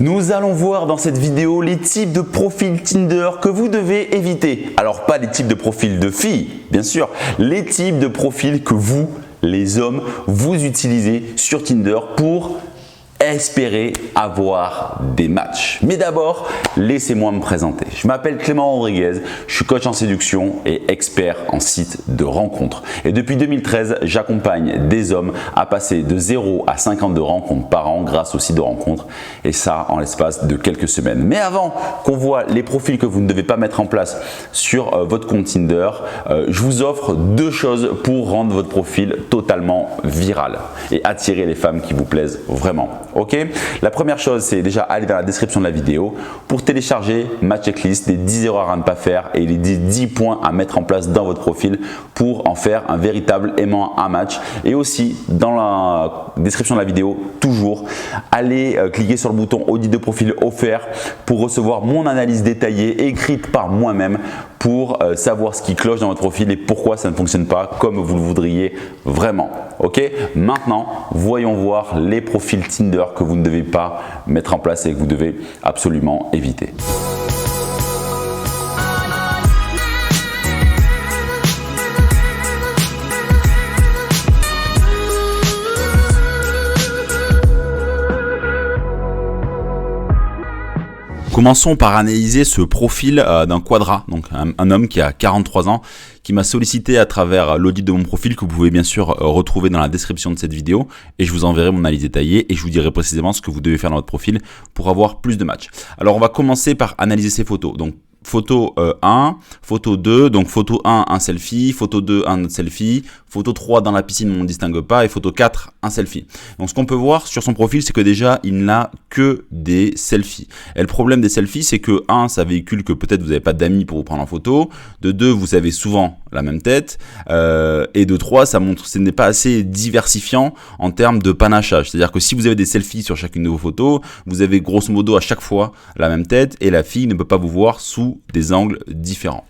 Nous allons voir dans cette vidéo les types de profils Tinder que vous devez éviter. Alors pas les types de profils de filles, bien sûr, les types de profils que vous, les hommes, vous utilisez sur Tinder pour espérer avoir des matchs. Mais d'abord, laissez-moi me présenter. Je m'appelle Clément Rodriguez, je suis coach en séduction et expert en site de rencontres. Et depuis 2013, j'accompagne des hommes à passer de 0 à 52 rencontres par an grâce au site de rencontres et ça en l'espace de quelques semaines. Mais avant qu'on voit les profils que vous ne devez pas mettre en place sur votre compte Tinder, je vous offre deux choses pour rendre votre profil totalement viral et attirer les femmes qui vous plaisent vraiment. Ok, la première chose, c'est déjà aller dans la description de la vidéo pour télécharger ma checklist des 10 erreurs à ne pas faire et les 10 points à mettre en place dans votre profil pour en faire un véritable aimant à match. Et aussi, dans la description de la vidéo, toujours, allez cliquer sur le bouton audit de profil offert pour recevoir mon analyse détaillée écrite par moi-même pour savoir ce qui cloche dans votre profil et pourquoi ça ne fonctionne pas comme vous le voudriez vraiment. Ok, maintenant, voyons voir les profils Tinder que vous ne devez pas mettre en place et que vous devez absolument éviter. Commençons par analyser ce profil d'un quadra, donc un homme qui a 43 ans, qui m'a sollicité à travers l'audit de mon profil que vous pouvez bien sûr retrouver dans la description de cette vidéo et je vous enverrai mon analyse détaillée et je vous dirai précisément ce que vous devez faire dans votre profil pour avoir plus de matchs. Alors on va commencer par analyser ces photos. Donc photo 1, photo 2, donc photo 1, un selfie, photo 2, un autre selfie, photo 3 dans la piscine, on ne distingue pas, et photo 4, un selfie. Donc ce qu'on peut voir sur son profil, c'est que déjà, il n'a que des selfies. Et le problème des selfies, c'est que 1, ça véhicule que peut-être vous n'avez pas d'amis pour vous prendre en photo, de 2, vous avez souvent la même tête, et de 3, ça montre que ce n'est pas assez diversifiant en termes de panachage. C'est-à-dire que si vous avez des selfies sur chacune de vos photos, vous avez grosso modo à chaque fois la même tête, et la fille ne peut pas vous voir sous des angles différents.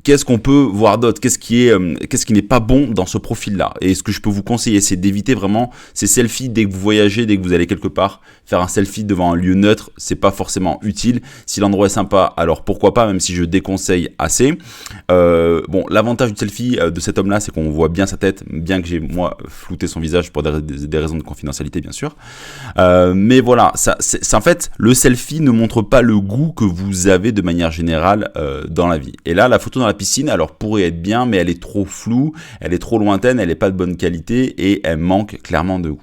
Qu'est-ce qu'on peut voir d'autre? Qu'est-ce qui n'est pas bon dans ce profil-là? Et ce que je peux vous conseiller, c'est d'éviter vraiment ces selfies dès que vous voyagez, dès que vous allez quelque part. Faire un selfie devant un lieu neutre, c'est pas forcément utile. Si l'endroit est sympa, alors pourquoi pas, même si je déconseille assez. Bon, l'avantage du selfie de cet homme-là, c'est qu'on voit bien sa tête, bien que j'ai moi flouté son visage pour des raisons de confidentialité, bien sûr. Mais voilà, c'est en fait, le selfie ne montre pas le goût que vous avez de manière générale dans la vie. Et là, la photo dans la piscine, alors pourrait être bien, mais elle est trop floue, elle est trop lointaine, elle n'est pas de bonne qualité et elle manque clairement de goût.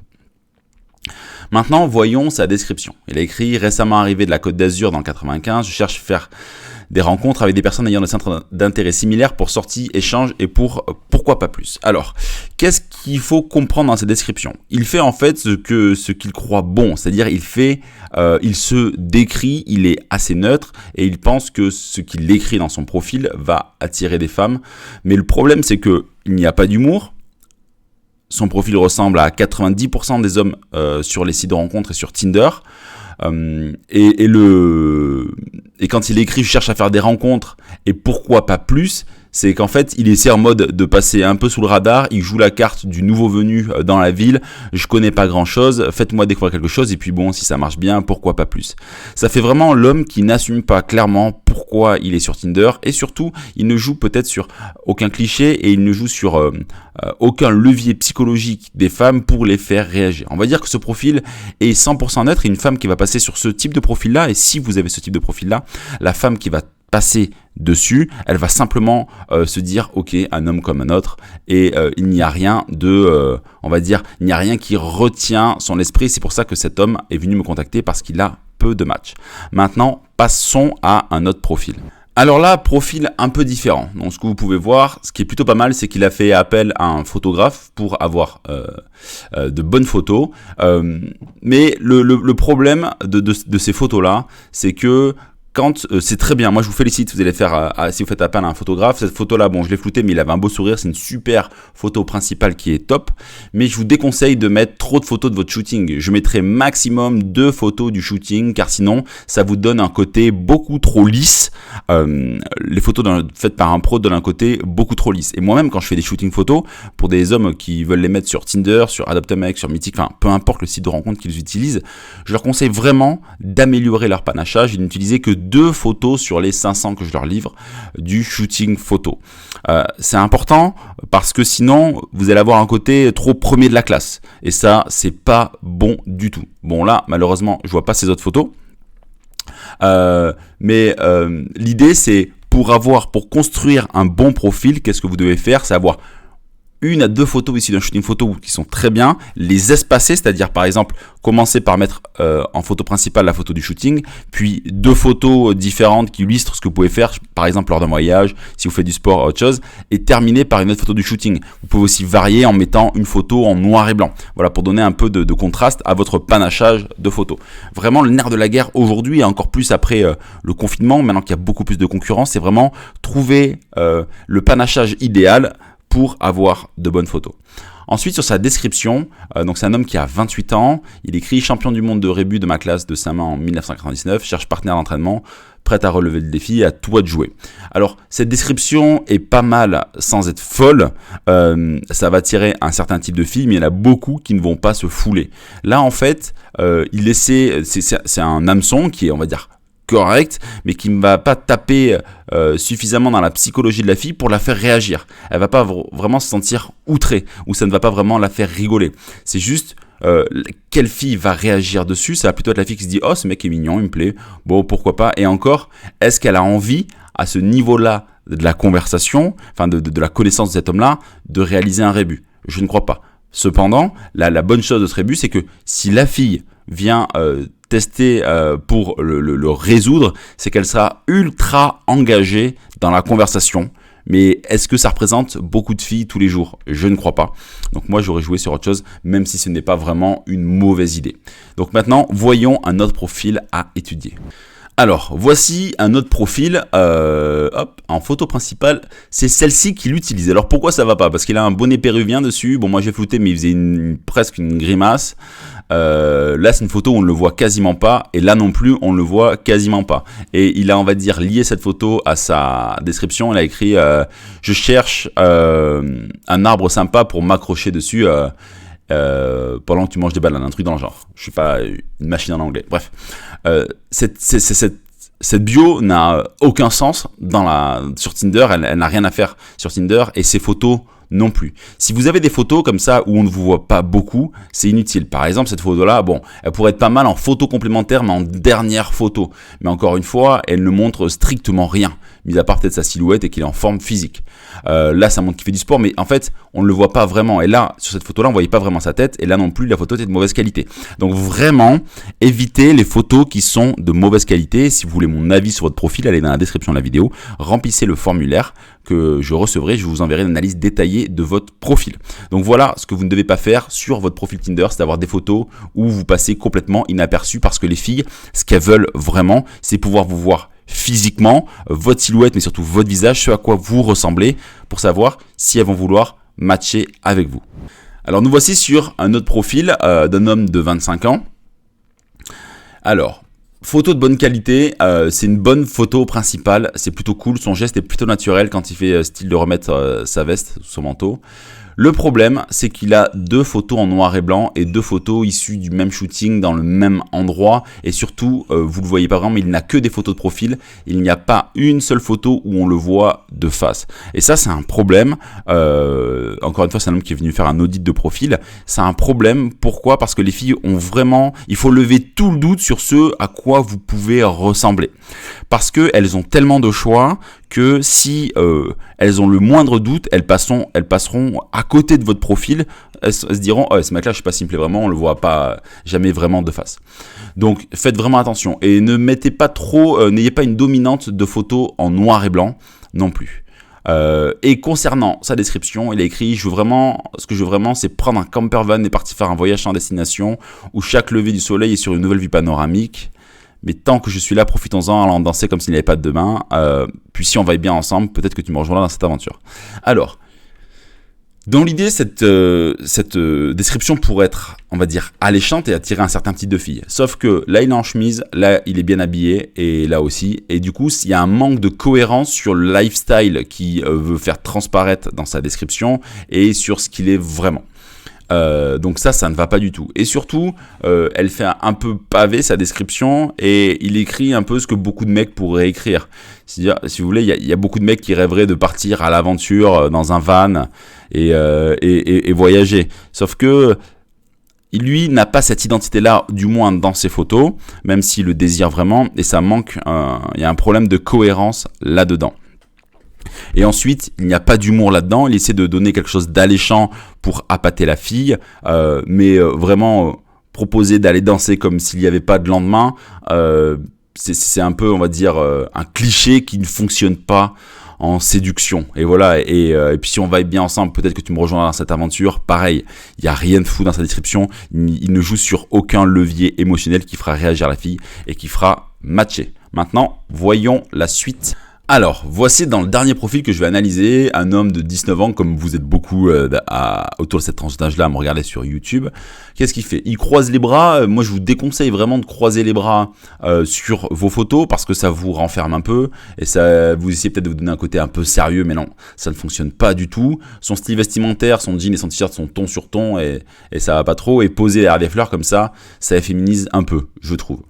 Maintenant, voyons sa description. Il a écrit « Récemment arrivé de la Côte d'Azur dans le 95, je cherche à faire des rencontres avec des personnes ayant des centres d'intérêt similaires pour sortie, échange et pourquoi pas plus. » Alors, qu'est-ce qu'il faut comprendre dans cette description? Il fait en fait ce qu'il croit bon, c'est-à-dire il se décrit, il est assez neutre et il pense que ce qu'il écrit dans son profil va attirer des femmes. Mais le problème, c'est que il n'y a pas d'humour. Son profil ressemble à 90% des hommes sur les sites de rencontres et sur Tinder. Et quand il écrit « je cherche à faire des rencontres et pourquoi pas plus », c'est qu'en fait, il essaie en mode de passer un peu sous le radar, il joue la carte du nouveau venu dans la ville, je connais pas grand chose, faites-moi découvrir quelque chose et puis bon, si ça marche bien, pourquoi pas plus. Ça fait vraiment l'homme qui n'assume pas clairement pourquoi il est sur Tinder et surtout, il ne joue peut-être sur aucun cliché et il ne joue sur aucun levier psychologique des femmes pour les faire réagir. On va dire que ce profil est 100% neutre et une femme qui va passer sur ce type de profil-là, et si vous avez ce type de profil-là, la femme qui va passer dessus, elle va simplement se dire ok, un homme comme un autre et il n'y a rien de on va dire, il n'y a rien qui retient son esprit. C'est pour ça que cet homme est venu me contacter parce qu'il a peu de matchs. Maintenant, passons à un autre profil. Alors là, profil un peu différent. Donc ce que vous pouvez voir, ce qui est plutôt pas mal, c'est qu'il a fait appel à un photographe pour avoir de bonnes photos. Mais le problème de ces photos-là, c'est que quand c'est très bien, moi je vous félicite, vous allez faire, si vous faites appel à un photographe, cette photo-là, bon je l'ai floutée, mais il avait un beau sourire, c'est une super photo principale qui est top, mais je vous déconseille de mettre trop de photos de votre shooting. Je mettrai maximum 2 photos du shooting, car sinon ça vous donne un côté beaucoup trop lisse, les photos faites par un pro donnent un côté beaucoup trop lisse. Et moi-même, quand je fais des shootings photos pour des hommes qui veulent les mettre sur Tinder, sur Adopt a Mec, sur Mythic, enfin peu importe le site de rencontre qu'ils utilisent, je leur conseille vraiment d'améliorer leur panachage et d'utiliser que 2 photos sur les 500 que je leur livre du shooting photo. C'est important parce que sinon vous allez avoir un côté trop premier de la classe et ça c'est pas bon du tout. Bon là malheureusement je vois pas ces autres photos, mais l'idée c'est pour construire un bon profil, qu'est-ce que vous devez faire, c'est avoir 1 à 2 photos ici d'un shooting photo qui sont très bien, les espacer, c'est-à-dire par exemple commencer par mettre en photo principale la photo du shooting, puis 2 photos différentes qui illustrent ce que vous pouvez faire, par exemple lors d'un voyage, si vous faites du sport, autre chose, et terminer par une autre photo du shooting. Vous pouvez aussi varier en mettant une photo en noir et blanc, voilà, pour donner un peu de contraste à votre panachage de photos. Vraiment le nerf de la guerre aujourd'hui, et encore plus après le confinement, maintenant qu'il y a beaucoup plus de concurrence, c'est vraiment trouver le panachage idéal pour avoir de bonnes photos. Ensuite, sur sa description, donc c'est un homme qui a 28 ans, il écrit « Champion du monde de rébut de ma classe de Saint-Main en 1999, cherche partenaire d'entraînement, prêt à relever le défi, à toi de jouer ». Alors, cette description est pas mal sans être folle, ça va attirer un certain type de filles, mais il y en a beaucoup qui ne vont pas se fouler. Là, en fait, c'est un hameçon qui est, on va dire, correct, mais qui ne va pas taper suffisamment dans la psychologie de la fille pour la faire réagir. Elle va pas vraiment se sentir outrée, ou ça ne va pas vraiment la faire rigoler. C'est juste quelle fille va réagir dessus. Ça va plutôt être la fille qui se dit « Oh, ce mec est mignon, il me plaît, bon, pourquoi pas ?» Et encore, est-ce qu'elle a envie, à ce niveau-là de la conversation, enfin de la connaissance de cet homme-là, de réaliser un rébut? Je ne crois pas. Cependant, la bonne chose de ce rébut, c'est que si la fille vient tester pour le résoudre, c'est qu'elle sera ultra engagée dans la conversation. Mais est-ce que ça représente beaucoup de filles tous les jours? Je ne crois pas. Donc moi, j'aurais joué sur autre chose, même si ce n'est pas vraiment une mauvaise idée. Donc maintenant, voyons un autre profil à étudier. Alors, voici un autre profil, en photo principale, c'est celle-ci qui l'utilise. Alors pourquoi ça va pas? Parce qu'il a un bonnet péruvien dessus, bon moi j'ai flouté mais il faisait presque une grimace. Là c'est une photo où on ne le voit quasiment pas, et là non plus on ne le voit quasiment pas. Et il a, on va dire, lié cette photo à sa description, il a écrit je cherche un arbre sympa pour m'accrocher dessus pendant que tu manges des bananes, un truc dans le genre. Je suis pas une machine en anglais. Bref, cette bio n'a aucun sens sur Tinder. Elle n'a rien à faire sur Tinder, et ces photos non plus. Si vous avez des photos comme ça où on ne vous voit pas beaucoup, c'est inutile. Par exemple, cette photo-là, bon, elle pourrait être pas mal en photo complémentaire, mais en dernière photo. Mais encore une fois, elle ne montre strictement rien, mis à part peut-être sa silhouette et qu'il est en forme physique. Là, ça montre qu'il fait du sport, mais en fait, on ne le voit pas vraiment. Et là, sur cette photo-là, on ne voyait pas vraiment sa tête. Et là non plus, la photo était de mauvaise qualité. Donc vraiment, évitez les photos qui sont de mauvaise qualité. Si vous voulez mon avis sur votre profil, allez dans la description de la vidéo, remplissez le formulaire que je recevrai, je vous enverrai une analyse détaillée de votre profil. Donc voilà ce que vous ne devez pas faire sur votre profil Tinder, c'est d'avoir des photos où vous passez complètement inaperçu, parce que les filles, ce qu'elles veulent vraiment, c'est pouvoir vous voir physiquement, votre silhouette, mais surtout votre visage, ce à quoi vous ressemblez, pour savoir si elles vont vouloir matcher avec vous. Alors nous voici sur un autre profil d'un homme de 25 ans. Alors, photo de bonne qualité, c'est une bonne photo principale, c'est plutôt cool, son geste est plutôt naturel quand il fait style de remettre sa veste sous son manteau. Le problème, c'est qu'il a 2 photos en noir et blanc et 2 photos issues du même shooting dans le même endroit, et surtout, vous le voyez pas vraiment, mais il n'a que des photos de profil, il n'y a pas une seule photo où on le voit de face. Et ça, c'est un problème. Encore une fois, c'est un homme qui est venu faire un audit de profil. C'est un problème. Pourquoi? Parce que les filles ont vraiment, il faut lever tout le doute sur ce à quoi vous pouvez ressembler. Parce que elles ont tellement de choix que si elles ont le moindre doute, elles passeront à côté de votre profil. Elles se diront, oh, ce mec-là, je sais pas s'il me plaît vraiment, on le voit pas jamais vraiment de face. Donc faites vraiment attention et ne mettez pas trop, n'ayez pas une dominante de photos en noir et blanc non plus. Et concernant sa description, il a écrit ce que je veux vraiment, c'est prendre un camper van et partir faire un voyage sans destination où chaque lever du soleil est sur une nouvelle vue panoramique. Mais tant que je suis là, profitons-en, allant danser comme s'il n'y avait pas de demain. Puis si on va bien ensemble, peut-être que tu me rejoindras dans cette aventure. Alors, Dans l'idée, cette description pourrait être, on va dire, alléchante et attirer un certain type de fille. Sauf que là, il est en chemise, là, il est bien habillé, et là aussi. Et du coup, il y a un manque de cohérence sur le lifestyle qu'il veut faire transparaître dans sa description et sur ce qu'il est vraiment. Donc ça ne va pas du tout. Et surtout, elle fait un peu pavé sa description et il écrit un peu ce que beaucoup de mecs pourraient écrire. C'est-à-dire, si vous voulez, il y a beaucoup de mecs qui rêveraient de partir à l'aventure dans un van et voyager. Sauf que lui n'a pas cette identité-là, du moins dans ses photos, même s'il le désire vraiment, et ça manque, il y a un problème de cohérence là-dedans. Et ensuite, il n'y a pas d'humour là-dedans, il essaie de donner quelque chose d'alléchant pour appâter la fille, mais vraiment proposer d'aller danser comme s'il n'y avait pas de lendemain, c'est un peu, on va dire, un cliché qui ne fonctionne pas en séduction. Et voilà, et puis si on va bien ensemble, peut-être que tu me rejoindras dans cette aventure. Pareil, il n'y a rien de fou dans sa description, il ne joue sur aucun levier émotionnel qui fera réagir la fille et qui fera matcher. Maintenant, voyons la suite. Alors, voici dans le dernier profil que je vais analyser, un homme de 19 ans, comme vous êtes beaucoup autour de cette tranche d'âge-là à me regarder sur YouTube. Qu'est-ce qu'il fait? Il croise les bras. Moi, je vous déconseille vraiment de croiser les bras sur vos photos parce que ça vous renferme un peu et ça vous essayez peut-être de vous donner un côté un peu sérieux, mais non, ça ne fonctionne pas du tout. Son style vestimentaire, son jean et son t-shirt sont ton sur ton et ça va pas trop. Et poser derrière des fleurs comme ça efféminise un peu, je trouve.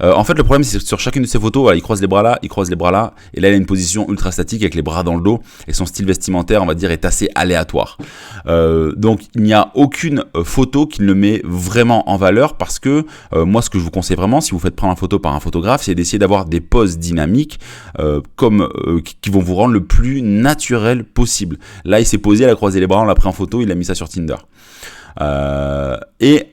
En fait, le problème, c'est que sur chacune de ces photos, voilà, il croise les bras là, et là, il a une position ultra statique avec les bras dans le dos, et son style vestimentaire, on va dire, est assez aléatoire. Donc, il n'y a aucune photo qui le met vraiment en valeur, parce que moi, ce que je vous conseille vraiment, si vous faites prendre en photo par un photographe, c'est d'essayer d'avoir des poses dynamiques, qui vont vous rendre le plus naturel possible. Là, il s'est posé, il a croisé les bras, on l'a pris en photo, il a mis ça sur Tinder. Et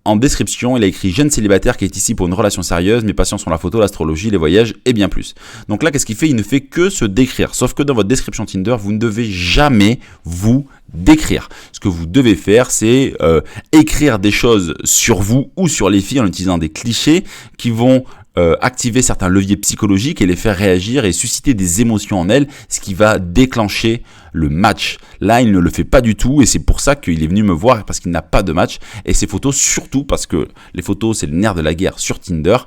en description, il a écrit « Jeune célibataire qui est ici pour une relation sérieuse, mes passions sont la photo, l'astrologie, les voyages et bien plus. » Donc là, qu'est-ce qu'il fait? Il ne fait que se décrire. Sauf que dans votre description Tinder, vous ne devez jamais vous décrire. Ce que vous devez faire, c'est écrire des choses sur vous ou sur les filles en utilisant des clichés qui vont activer certains leviers psychologiques et les faire réagir et susciter des émotions en elles, ce qui va déclencher le match. Là, il ne le fait pas du tout et c'est pour ça qu'il est venu me voir parce qu'il n'a pas de match. Et ces photos, surtout parce que les photos, c'est le nerf de la guerre sur Tinder.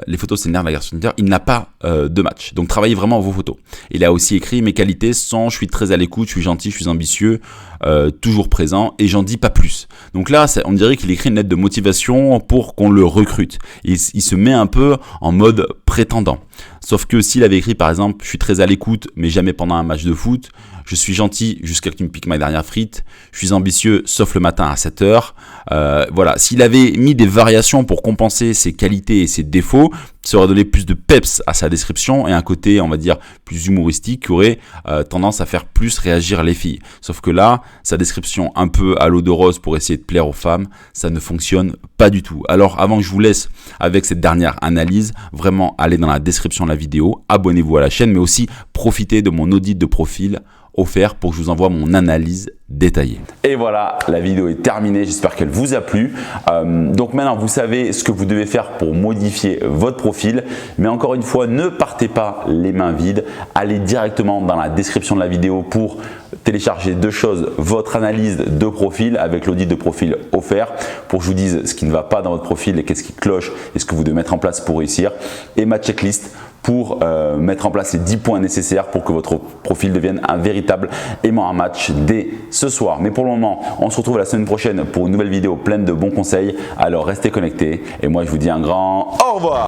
Les photos, c'est le nerf de la guerre sur Tinder. Il n'a pas de match. Donc, travaillez vraiment vos photos. Il a aussi écrit mes qualités sont: je suis très à l'écoute, je suis gentil, je suis ambitieux, toujours présent et j'en dis pas plus. Donc là, on dirait qu'il écrit une lettre de motivation pour qu'on le recrute. Il se met un peu en mode prétendant. Sauf que s'il avait écrit par exemple, je suis très à l'écoute, mais jamais pendant un match de foot, je suis gentil jusqu'à ce qu'il me pique ma dernière frite, je suis ambitieux sauf le matin à 7h. Voilà, s'il avait mis des variations pour compenser ses qualités et ses défauts, ça aurait donné plus de peps à sa description et un côté, on va dire, plus humoristique qui aurait tendance à faire plus réagir les filles. Sauf que là, sa description un peu à l'eau de rose pour essayer de plaire aux femmes, ça ne fonctionne pas du tout. Alors, avant que je vous laisse avec cette dernière analyse, vraiment allez dans la description de la vidéo, abonnez-vous à la chaîne, mais aussi profitez de mon audit de profil offert pour que je vous envoie mon analyse détaillée. Et voilà, la vidéo est terminée, j'espère qu'elle vous a plu. Donc maintenant, vous savez ce que vous devez faire pour modifier votre profil. Mais encore une fois, ne partez pas les mains vides. Allez directement dans la description de la vidéo pour télécharger deux choses: votre analyse de profil avec l'audit de profil offert pour que je vous dise ce qui ne va pas dans votre profil et qu'est-ce qui cloche et ce que vous devez mettre en place pour réussir, et ma checklist pour mettre en place les 10 points nécessaires pour que votre profil devienne un véritable aimant à match dès ce soir. Mais pour le moment, on se retrouve la semaine prochaine pour une nouvelle vidéo pleine de bons conseils. Alors restez connectés et moi je vous dis un grand au revoir.